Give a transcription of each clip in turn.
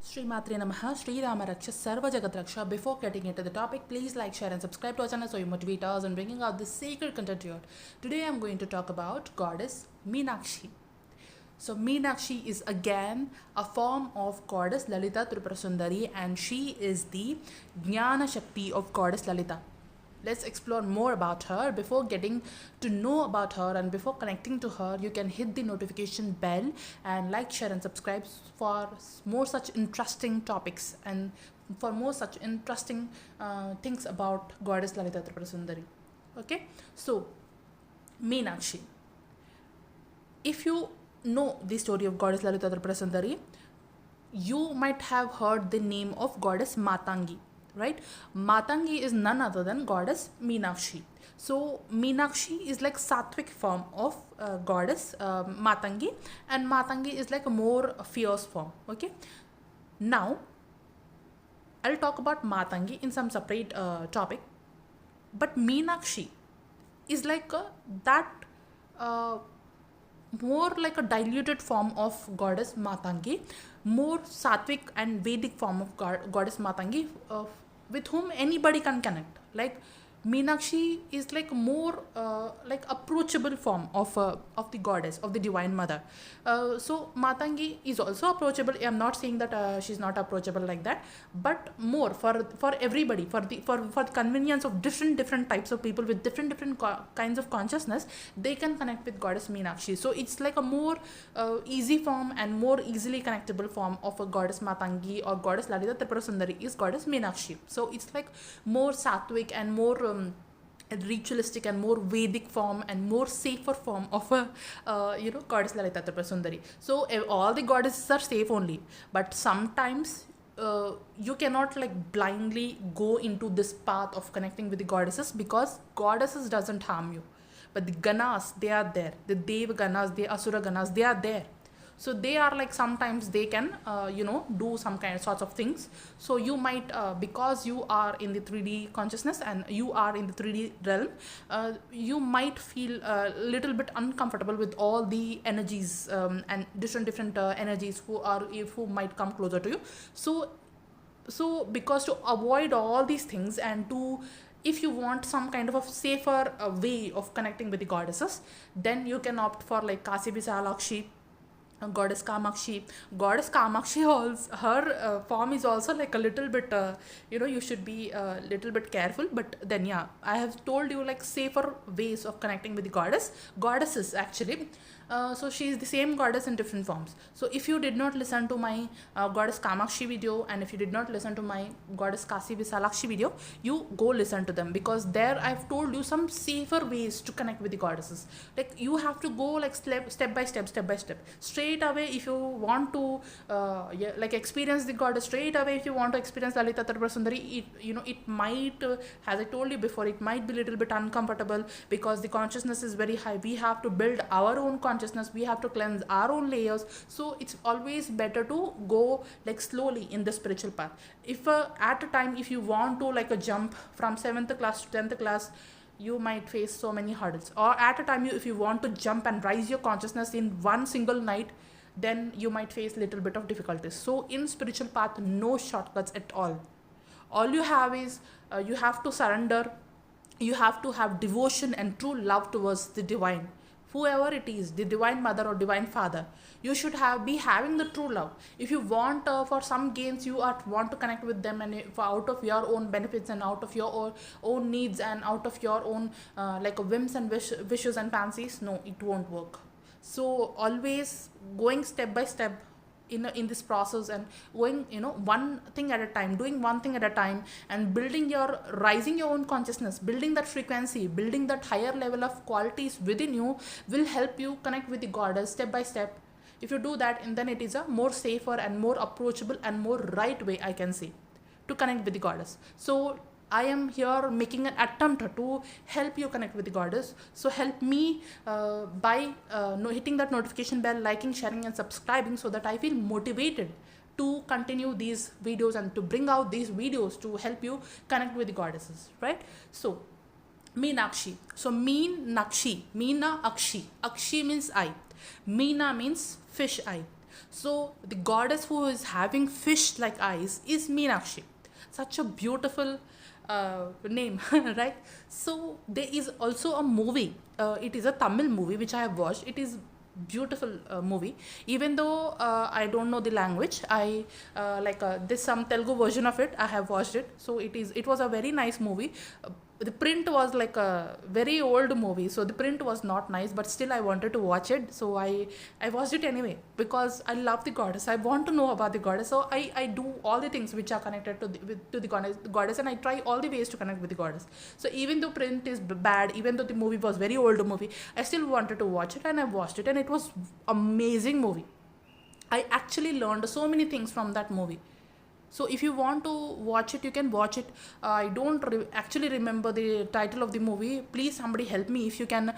Sri Matre Namaha, Sri Rama Raksha, Sarva Jagat Raksha. Before getting into the topic, please like, share and subscribe to our channel so you motivate us in bringing out this sacred content here. Today I am going to talk about goddess Meenakshi. So Meenakshi is again a form of goddess Lalita Tripurasundari, and she is the Jnana Shakti of goddess Lalita. Let's explore more about her. Before getting to know about her and before connecting to her, you can hit the notification bell and like, share and subscribe for more such interesting topics and for more such interesting things about goddess Lalita Tripurasundari. Okay, so Meenakshi. If you know the story of goddess Lalita Tripurasundari, you might have heard the name of goddess Matangi. Right? Matangi is none other than goddess Meenakshi. So Meenakshi is like sattvic form of goddess Matangi, and Matangi is like a more fierce form. Okay. Now I'll talk about Matangi in some separate topic, but Meenakshi is like that more like a diluted form of goddess Matangi, more sattvic and Vedic form of goddess Matangi, with whom anybody can connect. Like Meenakshi is like more like approachable form of the goddess, of the divine mother. So Matangi is also approachable. I am not saying that she's not approachable like that, but more for everybody, for the convenience of different types of people with different kinds of consciousness, they can connect with goddess Meenakshi. So it's like a more easy form and more easily connectable form of a goddess Matangi or goddess Lalita Tripurasundari is goddess Meenakshi. So it's like more sattvic and more ritualistic and more Vedic form and more safer form of a goddess Lalita Tripurasundari. So all the goddesses are safe only, but sometimes you cannot like blindly go into this path of connecting with the goddesses, because goddesses doesn't harm you, but the ganas, they are there. The Dev ganas, the Asura ganas, they are there. So they are like, sometimes they can do some kind of sorts of things. So you might because you are in the 3D consciousness and you are in the 3D realm, you might feel a little bit uncomfortable with all the energies and different energies who might come closer to you. So because to avoid all these things, and to, if you want some kind of a safer way of connecting with the goddesses, then you can opt for like Kasi Visalakshi, goddess Kamakshi. Goddess Kamakshi, also her form is also like a little bit you should be a little bit careful, but then yeah, I have told you like safer ways of connecting with the goddesses actually. So she is the same goddess in different forms. So if you did not listen to my goddess Kamakshi video, and if you did not listen to my goddess Kasi Visalakshi video, you go listen to them, because there I've told you some safer ways to connect with the goddesses. Like you have to go like step by step. Straight away, if you want to like experience the goddess straight away, if you want to experience Lalita Tripurasundari, it might, as I told you before, it might be a little bit uncomfortable, because the consciousness is very high. We have to build our own consciousness, we have to cleanse our own layers. So it's always better to go like slowly in the spiritual path. If at a time, if you want to like a jump from 7th class to 10th class, you might face so many hurdles. Or at a time, if you want to jump and rise your consciousness in one single night, then you might face little bit of difficulties. So in spiritual path, no shortcuts at all. All you have is you have to surrender, you have to have devotion and true love towards the divine, whoever it is, the divine mother or divine father. You should be having the true love. If you want for some gains, you want to connect with them, and out of your own benefits and out of your own needs and out of your own like whims and wishes and fancies, no, it won't work. So always going step by step in this process, and going one thing at a time, doing one thing at a time, and rising your own consciousness, building that frequency, building that higher level of qualities within you, will help you connect with the goddess step by step. If you do that, and then it is a more safer and more approachable and more right way, I can say, to connect with the goddess. So I am here making an attempt to help you connect with the goddess. So help me by hitting that notification bell, liking, sharing and subscribing, so that I feel motivated to continue these videos and to bring out these videos to help you connect with the goddesses, right? So Meenakshi. So Meenakshi, Meena Akshi. Akshi means eye. Meena means fish eye. So the goddess who is having fish like eyes is Meenakshi. Such a beautiful name, right? So there is also a movie. It is a Tamil movie which I have watched. It is beautiful movie. Even though I don't know the language, I this some Telugu version of it. I have watched it. So it was a very nice movie. The print was like a very old movie, so the print was not nice, but still I wanted to watch it. So I watched it anyway because I love the goddess. I want to know about the goddess, so I do all the things which are connected to the goddess, and I try all the ways to connect with the goddess. So even though print is bad, even though the movie was very old movie, I still wanted to watch it, and I watched it, and it was amazing movie. I actually learned so many things from that movie. So if you want to watch it, you can watch it. I don't actually remember the title of the movie. Please somebody help me if you can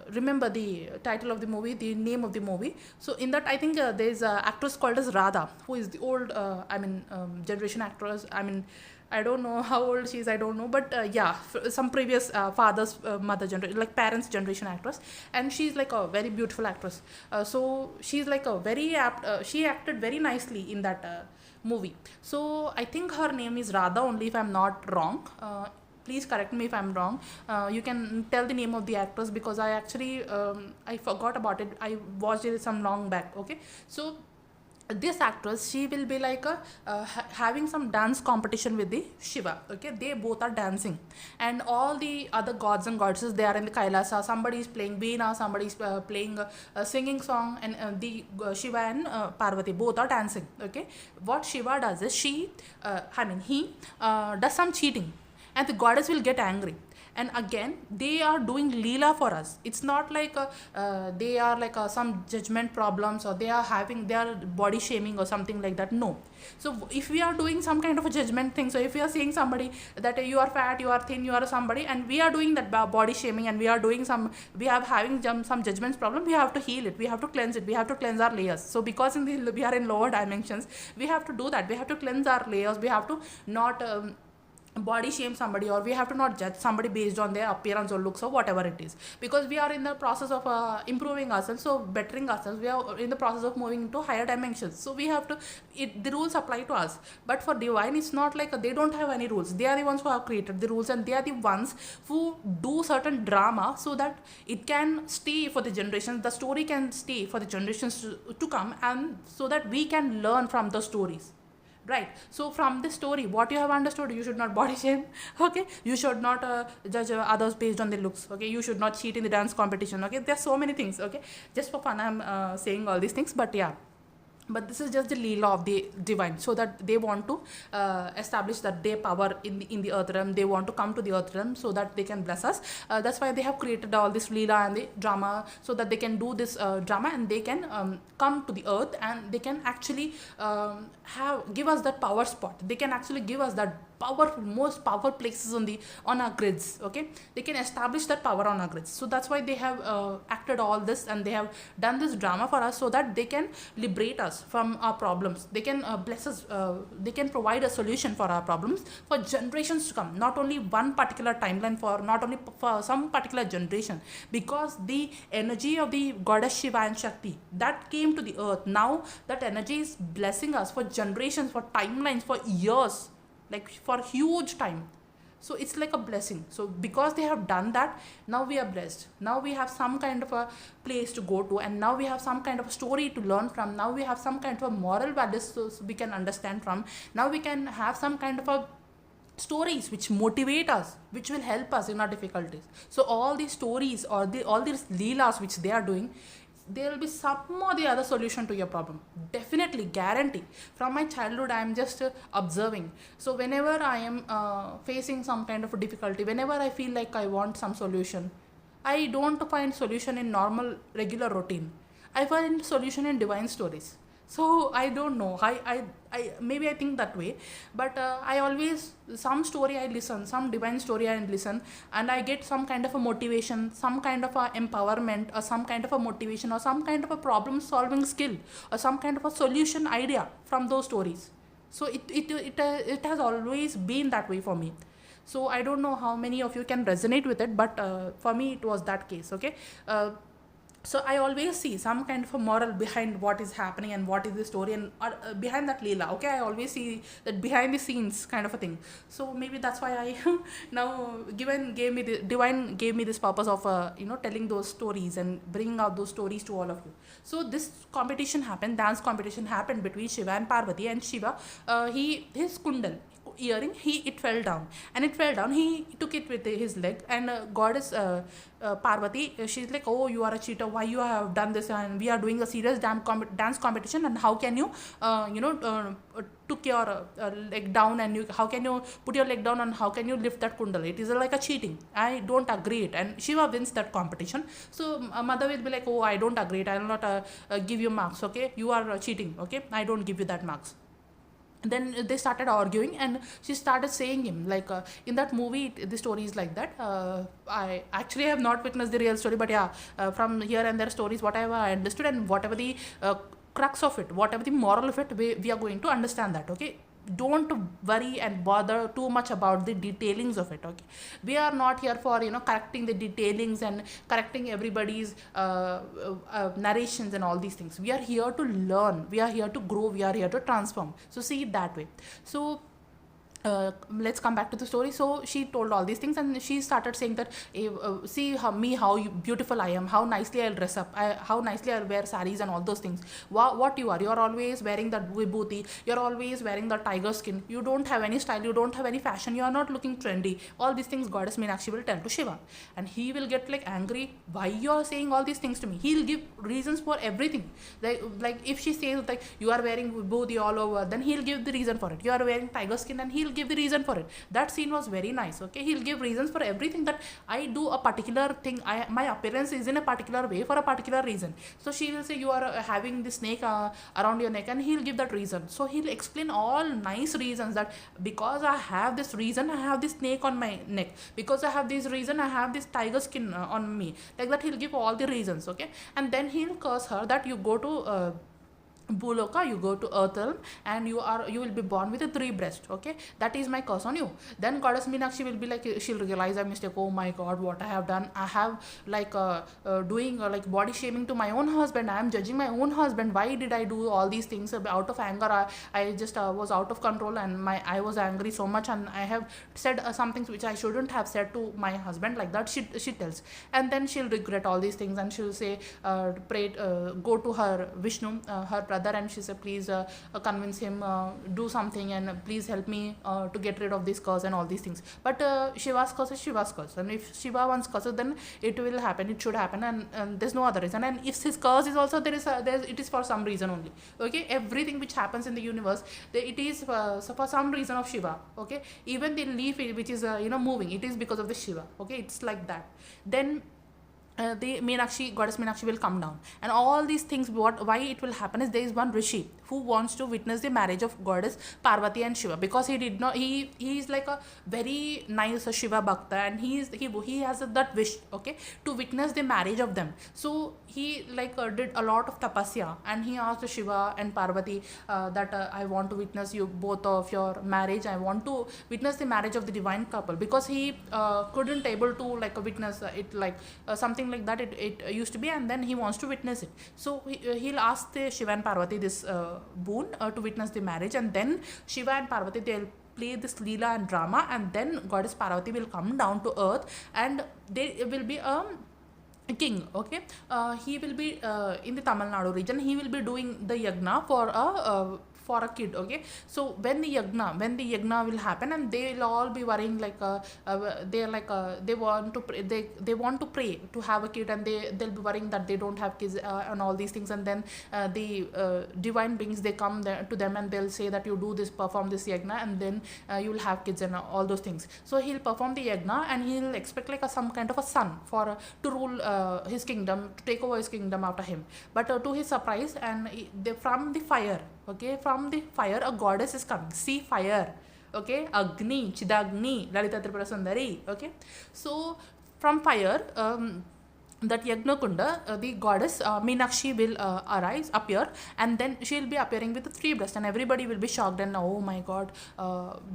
remember the title of the movie, the name of the movie. So in that, I think there's an actress called as Radha, who is the old generation actress. I mean, I don't know how old she is, I don't know, but yeah, some previous father's mother generation, like parents generation actress, and she's like a very beautiful actress. So she's like a very apt, she acted very nicely in that movie. So I think her name is Radha only, if I'm not wrong. Please correct me if I'm wrong. You can tell the name of the actress, because I actually I forgot about it. I watched it some long back. Okay, so this actress, she will be like having some dance competition with the Shiva. Okay, they both are dancing, and all the other gods and goddesses, they are in the Kailasa. Somebody is playing veena, somebody is playing a singing song, and the Shiva and Parvati both are dancing. Okay, what Shiva does is he does some cheating, and the goddess will get angry, and again they are doing leela for us. It's not like they are like some judgment problems, or they are body shaming or something like that. No. So if we are doing some kind of a judgment thing, so if we are saying somebody that you are fat, you are thin, you are somebody, and we are doing that body shaming, and we are doing we have having some judgments problem, we have to heal it, we have to cleanse it, we have to cleanse our layers. So because we are in lower dimensions, we have to do that. We have to cleanse our layers. We have to not body shame somebody, or we have to not judge somebody based on their appearance or looks or whatever it is, because we are in the process of improving ourselves, so bettering ourselves. We are in the process of moving into higher dimensions, so we have to, the rules apply to us. But for divine, it's not like they don't have any rules. They are the ones who have created the rules, and they are the ones who do certain drama so that it can stay for the generations, the story can stay for the generations to come, and so that we can learn from the stories. Right. So from this story, what you have understood, you should not body shame. Okay, you should not judge others based on their looks. Okay, you should not cheat in the dance competition. Okay, there's so many things. Okay, just for fun I'm saying all these things, but yeah, but this is just the leela of the divine, so that they want to establish that their power in the earth realm. They want to come to the earth realm so that they can bless us. That's why they have created all this leela and the drama, so that they can do this drama, and they can come to the earth, and they can actually give us that power spot. They can actually give us that most powerful places on our grids. Okay, they can establish that power on our grids. So that's why they have acted all this, and they have done this drama for us, so that they can liberate us from our problems. They can bless us. They can provide a solution for our problems for generations to come, not only one particular timeline, for not only for some particular generation, because the energy of the goddess Shiva and Shakti that came to the earth, now that energy is blessing us for generations, for timelines, for years, like for huge time. So it's like a blessing. So because they have done that, now we are blessed. Now we have some kind of a place to go to, and now we have some kind of a story to learn from. Now we have some kind of a moral values, so we can understand from. Now we can have some kind of a stories which motivate us, which will help us in our difficulties. So all these stories, or all these leelas which they are doing, there will be some or the other solution to your problem. Definitely, guarantee. From my childhood, I am just observing. So whenever I am facing some kind of a difficulty, whenever I feel like I want some solution, I don't find solution in normal regular routine. I find solution in divine stories. So I don't know. I maybe I think that way, but I always, some story I listen, some divine story I listen, and I get some kind of a motivation, some kind of a empowerment, or some kind of a motivation, or some kind of a problem solving skill, or some kind of a solution idea from those stories. So it has always been that way for me. So I don't know how many of you can resonate with it, but for me it was that case. Okay. So I always see some kind of a moral behind what is happening and what is the story, and behind that leela. Okay, I always see that behind the scenes kind of a thing. So maybe that's why I now given gave me the divine gave me this purpose of telling those stories and bringing out those stories to all of you. So this competition happened, dance competition happened between Shiva and Parvati, and Shiva, he his kundal earring, he it fell down, and it fell down, he took it with his leg, and goddess Parvati, she's like, oh, you are a cheater, why you have done this, and we are doing a serious dance competition, and how can you took your leg down, and you how can you put your leg down, and how can you lift that kundal, it is like a cheating, I don't agree it. And Shiva wins that competition. So mother will be like, oh, I don't agree it, I will not give you marks, okay, you are cheating, okay, I don't give you that marks. Then they started arguing, and she started saying him like, in that movie the story is like that. I actually have not witnessed the real story, but yeah, from here and there stories whatever I understood, and whatever the crux of it, whatever the moral of it, we are going to understand that. Okay, don't worry and bother too much about the detailings of it. Okay, we are not here for correcting the detailings and correcting everybody's narrations and all these things. We are here to learn, we are here to grow, we are here to transform. So see it that way. So let's come back to the story. So she told all these things, and she started saying that, see how beautiful I am, how nicely I'll dress up, how nicely I'll wear saris and all those things. What you're always wearing that vibhuti, you're always wearing the tiger skin, you don't have any style, you don't have any fashion, you are not looking trendy. All these things goddess Meenakshi will tell to Shiva, and he will get like angry, why you are saying all these things to me. He'll give reasons for everything. Like if she says like you are wearing vibhuti all over, then he'll give the reason for it. You are wearing tiger skin, and he'll give the reason for it. That scene was very nice. Okay, he'll give reasons for everything, that I do a particular thing, my appearance is in a particular way for a particular reason. So she will say you are having the snake around your neck, and he'll give that reason. So he'll explain all nice reasons, that because I have this reason I have this snake on my neck, because I have this reason I have this tiger skin on me, like that. He'll give all the reasons. Okay, and then he'll curse her that you go to Buloka, you go to Earth realm, and you will be born with a 3 breast. Okay, that is my curse on you. Then goddess Meenakshi will be like, she'll realize a mistake. Oh my god, what I have done, I have like doing like body shaming to my own husband, I am judging my own husband, why did I do all these things out of anger. I just was out of control, and I was angry so much, and I have said some things which I shouldn't have said to my husband, like that she tells. And then she'll regret all these things, and she'll say, pray, go to her Vishnu, her brother, and she said, please convince him, do something, and please help me to get rid of this curse and all these things. But Shiva's curse is Shiva's curse, and if Shiva wants curse, then it will happen, it should happen, and there's no other reason. And if his curse is also it is for some reason only. Okay, everything which happens in the universe, it is so for some reason of Shiva. Okay, even the leaf which is moving, it is because of the Shiva. Okay, it's like that. Then the goddess Meenakshi will come down, and all these things. Why it will happen is, there is one rishi who wants to witness the marriage of goddess Parvati and Shiva, because he did not. He is like a very nice Shiva Bhakta, and he has that wish. Okay, to witness the marriage of them. So he did a lot of tapasya, and he asked Shiva and Parvati that I want to witness you both of your marriage. I want to witness the marriage of the divine couple, because he couldn't able to witness it something like that it used to be, and then he wants to witness it. So he'll ask the Shiva and Parvati this boon to witness the marriage, and then Shiva and Parvati, they'll play this leela and drama, and then goddess Parvati will come down to earth, and there will be a king. Okay, he will be in the Tamil Nadu region. He will be doing the yagna for a kid. Okay, so when the yagna will happen, and they will all be worrying they want to pray, they want to pray to have a kid, and they'll be worrying that they don't have kids and all these things. And then the divine beings, they come there to them, and they'll say that you do this, perform this yagna, and then you will have kids and all those things. So he'll perform the yagna, and he'll expect some kind of a son for to rule his kingdom, to take over his kingdom after him. But to his surprise, and from the fire, okay, from the fire, a goddess is coming. See, fire. Okay, Agni, Chidagni, Lalita Tripura Sundari. Okay, so from fire, that Yagna Kunda, the goddess Meenakshi will appear, and then she'll be appearing with the three breasts, and everybody will be shocked and oh my god.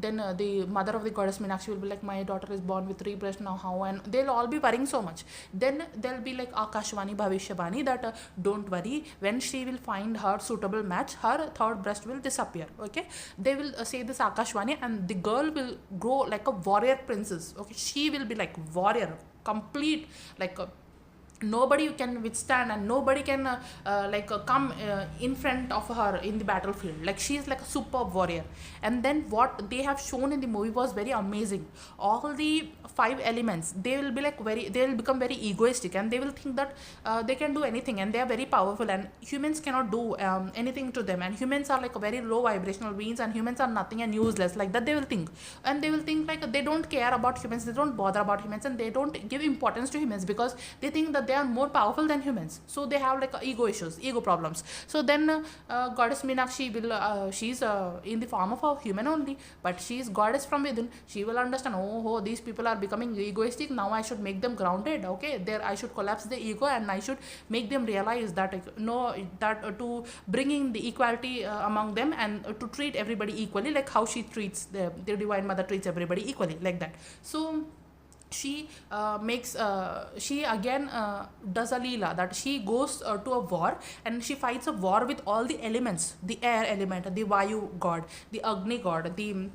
Then the mother of the goddess Meenakshi will be like, my daughter is born with three breasts now, how? And they'll all be worrying so much. Then they'll be like Akashvani Bhavishyavani that don't worry, when she will find her suitable match, her third breast will disappear. Okay, they will say this Akashvani, and the girl will grow like a warrior princess. Okay, she will be like warrior, complete, like nobody can withstand and nobody can come in front of her in the battlefield. Like she's like a superb warrior. And then what they have shown in the movie was very amazing. All the five elements, they will be like they will become very egoistic, and they will think that they can do anything, and they are very powerful, and humans cannot do anything to them, and humans are like a very low vibrational beings, and humans are nothing and useless, like that they will think. And they will think like they don't care about humans, they don't bother about humans, and they don't give importance to humans because they think that they are more powerful than humans. So they have like ego issues, ego problems. So then goddess Meenakshi will she's in the form of a human only, but she's goddess from within. She will understand, oh, these people are becoming egoistic, now I should make them grounded. Okay, there I should collapse the ego, and I should make them realize that to bringing the equality among them, and to treat everybody equally, like how she treats the divine mother treats everybody equally, like that. So she she again does a leela that she goes to a war, and she fights a war with all the elements, the air element, the Vayu god, the Agni god, the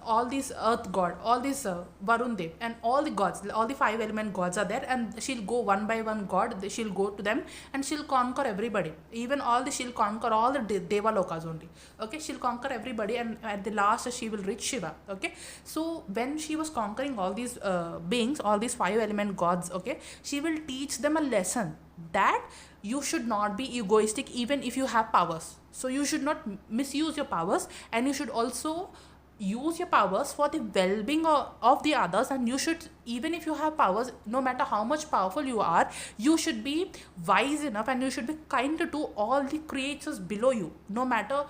all these earth god, all these Varun Dev, and all the gods, all the five element gods are there, and she'll go one by one god, she'll go to them, and she'll conquer everybody, even she'll conquer all the Deva Lokas only. Okay, she'll conquer everybody, and at the last she will reach Shiva. Okay, so when she was conquering all these beings, all these five element gods, okay, she will teach them a lesson that you should not be egoistic even if you have powers. So you should not misuse your powers, and you should also use your powers for the well-being of the others. And you should, even if you have powers, no matter how much powerful you are, you should be wise enough, and you should be kind to all the creatures below you, no matter,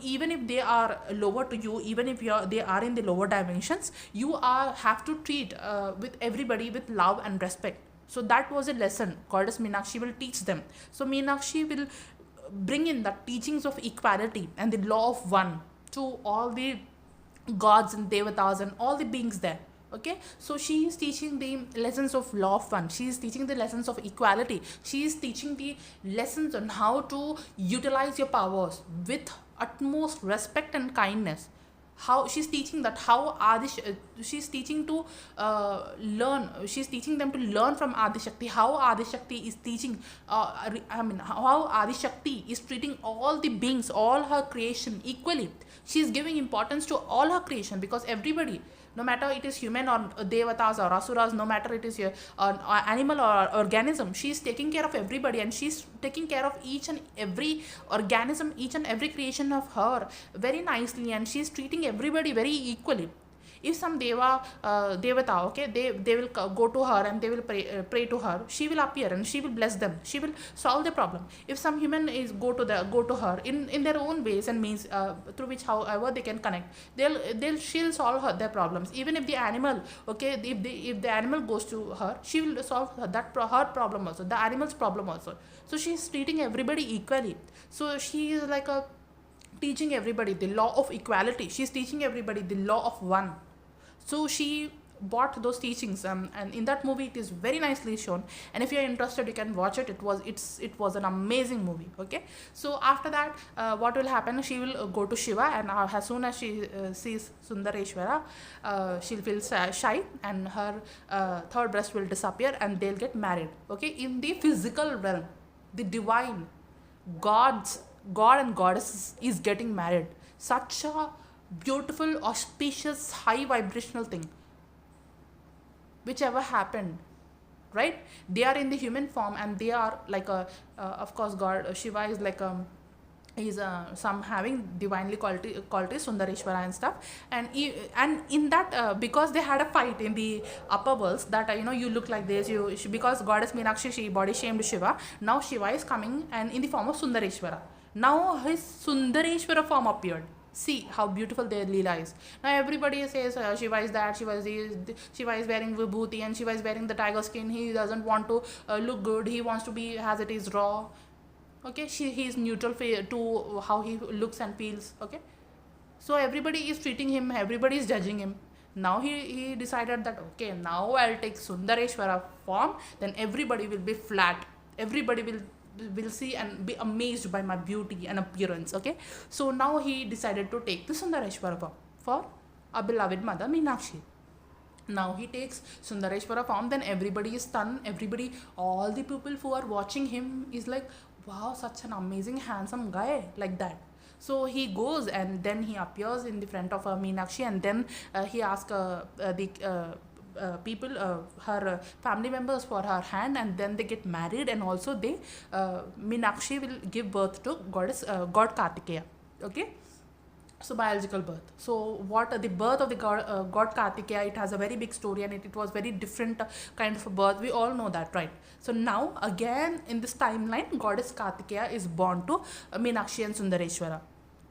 even if they are lower to you, even if they are in the lower dimensions, you have to treat with everybody with love and respect. So that was a lesson goddess Meenakshi will teach them. So Meenakshi will bring in the teachings of equality and the law of one to all the gods and devatas and all the beings there. Okay, so she is teaching the lessons of law of one, she is teaching the lessons of equality, she is teaching the lessons on how to utilize your powers with utmost respect and kindness. How she's teaching that, how she's teaching to learn, she's teaching them to learn from Adishakti, how Adishakti is teaching how Adishakti is treating all the beings, all her creation equally. She's giving importance to all her creation, because everybody, no matter it is human or devatas or asuras, no matter it is animal or organism, she's taking care of everybody, and she's taking care of each and every organism, each and every creation of her very nicely, and she's treating everybody very equally. If some devata, okay, they will go to her and they will pray to her, she will appear and she will bless them, she will solve the problem. If some human is go to her in their own ways and means through which however they can connect, she'll solve their problems. Even if the animal, okay, if the animal goes to her, she will solve her problem also, the animal's problem also. So she's treating everybody equally. So she is like teaching everybody the law of equality, she's teaching everybody the law of one. So she bought those teachings, and in that movie it is very nicely shown, and if you're interested you can watch it. It was an amazing movie. Okay, so after that what will happen, she will go to Shiva, and as soon as she sees Sundareshwara, she'll feel shy, and her third breast will disappear, and they'll get married. Okay, in the physical realm, the divine god and goddess is getting married. Such a beautiful, auspicious, high vibrational thing which ever happened, right? They are in the human form, and they are like of course God Shiva is like he's some having divinely qualities Sundareshwara and stuff, and in that because they had a fight in the upper worlds that you look like this, because goddess Meenakshi, she body shamed Shiva. Now Shiva is coming and in the form of Sundareshwara. Now his Sundareshwara form appeared. See how beautiful their Leela is. Now everybody says Shiva is that, Shiva is wearing vibhuti and Shiva is wearing the tiger skin. He doesn't want to look good. He wants to be as it is raw. Okay, he is neutral to how he looks and feels. Okay, so everybody is treating him, everybody is judging him. Now he decided that okay, now I'll take Sundareshwara form, then everybody will be flat. Everybody will see and be amazed by my beauty and appearance. Okay, so now he decided to take the Sundareshwara form for a beloved mother Meenakshi. Now he takes Sundareshwara form, then everybody is stunned. Everybody, all the people who are watching him is like, wow, such an amazing handsome guy, like that. So he goes and then he appears in the front of Meenakshi, and then he asks the people, her family members, for her hand, and then they get married, and also they Meenakshi will give birth to God Kartikeya. Okay, so biological birth. So what the birth of the god Kartikeya, it has a very big story, and it was very different kind of a birth. We all know that, right? So now again in this timeline, goddess Kartikeya is born to Meenakshi and Sundareshwara.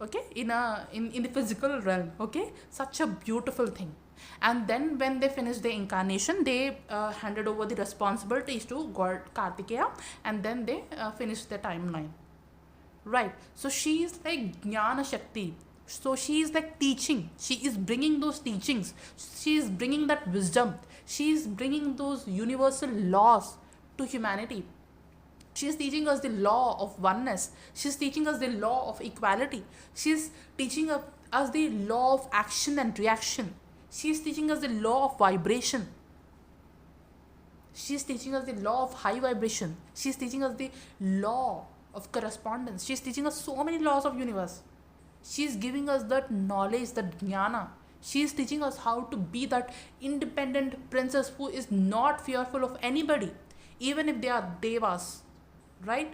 Okay, in the physical realm. Okay, such a beautiful thing. And then when they finished the incarnation, they handed over the responsibilities to god Kartikeya, and then they finished the timeline. Right. So she is like Jnana Shakti. So she is like teaching. She is bringing those teachings. She is bringing that wisdom. She is bringing those universal laws to humanity. She is teaching us the law of oneness. She is teaching us the law of equality. She is teaching us the law of action and reaction. She is teaching us the law of vibration. She is teaching us the law of high vibration. She is teaching us the law of correspondence. She is teaching us so many laws of universe. She is giving us that knowledge, that jnana. She is teaching us how to be that independent princess who is not fearful of anybody, even if they are devas, right?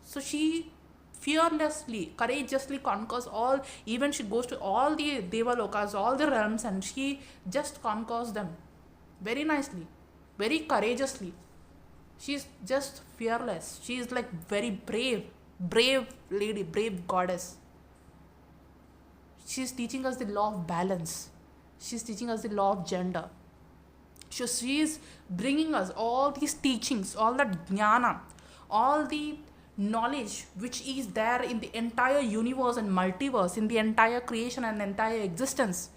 So she fearlessly, courageously conquers all. Even she goes to all the devalokas, all the realms, and she just conquers them very nicely, very courageously. She is just fearless. She is like very brave lady, brave goddess. She is teaching us the law of balance. She is teaching us the law of gender. So she is bringing us all these teachings, all that jnana, all the knowledge which is there in the entire universe and multiverse, in the entire creation and entire existence.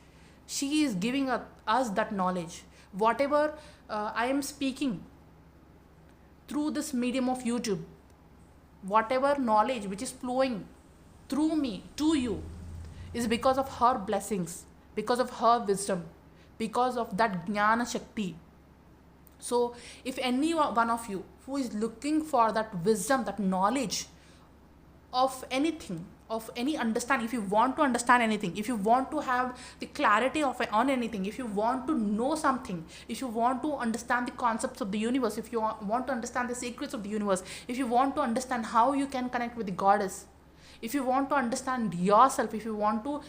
She is giving us that knowledge. Whatever I am speaking through this medium of YouTube, whatever knowledge which is flowing through me to you, is because of her blessings, because of her wisdom, because of that Jnana Shakti. So if any one of you who is looking for that wisdom, that knowledge of anything, of any understanding, if you want to understand anything, if you want to have the clarity on anything, if you want to know something, if you want to understand the concepts of the universe, if you want to understand the secrets of the universe, if you want to understand how you can connect with the goddess, if you want to understand yourself, if you want to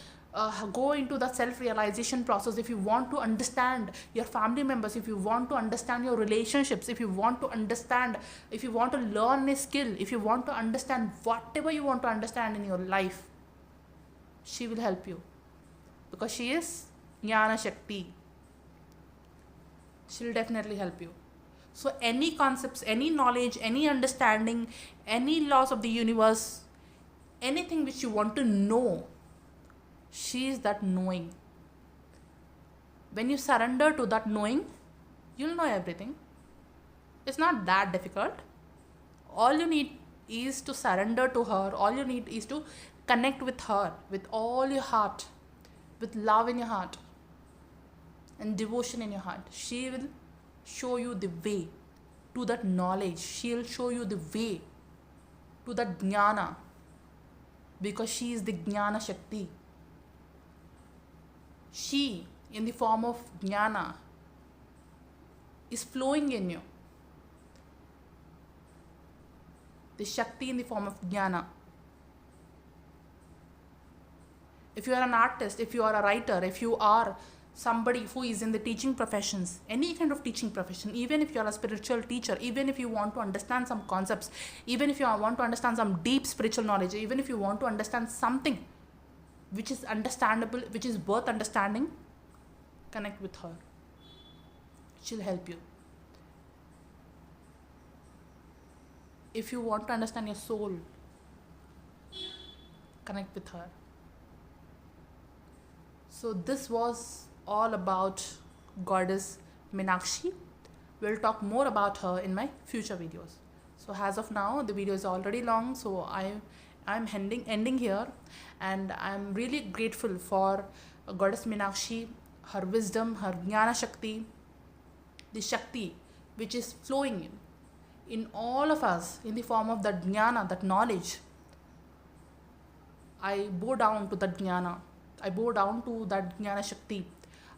go into the self-realization process, if you want to understand your family members, if you want to understand your relationships, if you want to understand, if you want to learn a skill, if you want to understand whatever you want to understand in your life, she will help you, because she is Jnana Shakti. She will definitely help you. So any concepts, any knowledge, any understanding, any laws of the universe, anything which you want to know, she is that knowing. When you surrender to that knowing, you'll know everything. It's not that difficult. All you need is to surrender to her. All you need is to connect with her with all your heart, with love in your heart and devotion in your heart. She will show you the way to that knowledge. She'll show you the way to that jnana, because she is the Jnana Shakti. She, in the form of jnana, is flowing in you. The Shakti in the form of jnana. If you are an artist, if you are a writer, if you are somebody who is in the teaching professions, any kind of teaching profession, even if you are a spiritual teacher, even if you want to understand some concepts, even if you want to understand some deep spiritual knowledge, even if you want to understand something, which is understandable, which is worth understanding, connect with her. She'll help you. If you want to understand your soul, connect with her. So this was all about goddess Meenakshi. We'll talk more about her in my future videos. So as of now, the video is already long, so I'm ending here, and I'm really grateful for goddess Meenakshi, her wisdom, her Jnana Shakti, the Shakti which is flowing in all of us in the form of that Jnana, that knowledge. I bow down to that Jnana. I bow down to that Jnana Shakti.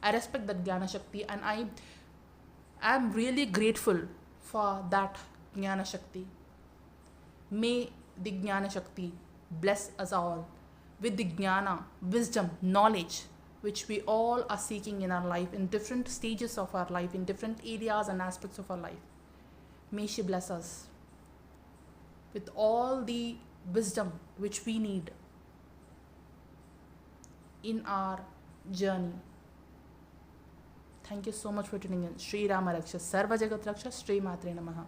I respect that Jnana Shakti, and I am really grateful for that Jnana Shakti. May the Jnana Shakti bless us all with the Jnana, wisdom, knowledge, which we all are seeking in our life, in different stages of our life, in different areas and aspects of our life. May she bless us with all the wisdom which we need in our journey. Thank you so much for tuning in. Shri Rama Raksha, Sarva Jagat Raksha, Shri Matre Namaha.